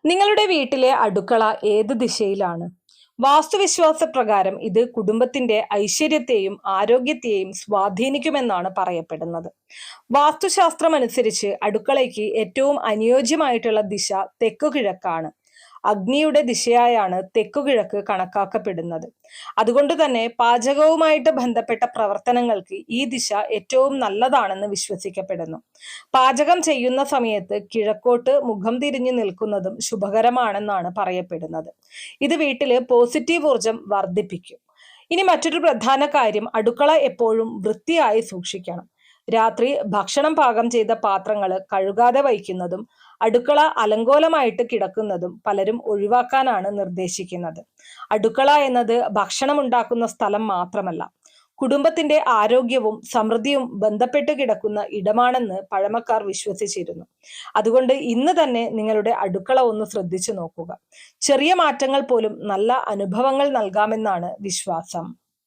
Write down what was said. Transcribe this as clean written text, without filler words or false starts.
നിങ്ങളുടെ വീട്ടിലെ അടുക്കള ഏത് ദിശയിലാണ്? വാസ്തുവിശ്വാസ പ്രകാരം ഇത് കുടുംബത്തിന്റെ ഐശ്വര്യത്തെയും ആരോഗ്യത്തെയും സ്വാധീനിക്കുമെന്നാണ് പറയപ്പെടുന്നത്. വാസ്തുശാസ്ത്രമനുസരിച്ച് അടുക്കളയ്ക്ക് ഏറ്റവും അനുയോജ്യമായിട്ടുള്ള ദിശ തെക്കുകിഴക്കാണ്. അഗ്നിയുടെ ദിശയായാണ് തെക്കുകിഴക്ക് കണക്കാക്കപ്പെടുന്നത്. അതുകൊണ്ട് തന്നെ പാചകവുമായിട്ട് ബന്ധപ്പെട്ട പ്രവർത്തനങ്ങൾക്ക് ഈ ദിശ ഏറ്റവും നല്ലതാണെന്ന് വിശ്വസിക്കപ്പെടുന്നു. പാചകം ചെയ്യുന്ന സമയത്ത് കിഴക്കോട്ട് മുഖം തിരിഞ്ഞു നിൽക്കുന്നതും ശുഭകരമാണെന്നാണ് പറയപ്പെടുന്നത്. ഇത് വീട്ടില് പോസിറ്റീവ് ഊർജം വർദ്ധിപ്പിക്കും. ഇനി മറ്റൊരു പ്രധാന കാര്യം, അടുക്കള എപ്പോഴും വൃത്തിയായി സൂക്ഷിക്കണം. രാത്രി ഭക്ഷണം പാകം ചെയ്ത പാത്രങ്ങൾ കഴുകാതെ വയ്ക്കുന്നതും അടുക്കള അലങ്കോലമായിട്ട് കിടക്കുന്നതും പലരും ഒഴിവാക്കാനാണ് നിർദ്ദേശിക്കുന്നത്. അടുക്കള എന്നത് ഭക്ഷണം ഉണ്ടാക്കുന്ന സ്ഥലം മാത്രമല്ല, കുടുംബത്തിന്റെ ആരോഗ്യവും സമൃദ്ധിയും ബന്ധപ്പെട്ട് കിടക്കുന്ന ഇടമാണെന്ന് പഴമക്കാർ വിശ്വസിച്ചിരുന്നു. അതുകൊണ്ട് ഇന്ന് തന്നെ നിങ്ങളുടെ അടുക്കള ഒന്ന് ശ്രദ്ധിച്ചു നോക്കുക. ചെറിയ മാറ്റങ്ങൾ പോലും നല്ല അനുഭവങ്ങൾ നൽകാമെന്നാണ് വിശ്വാസം.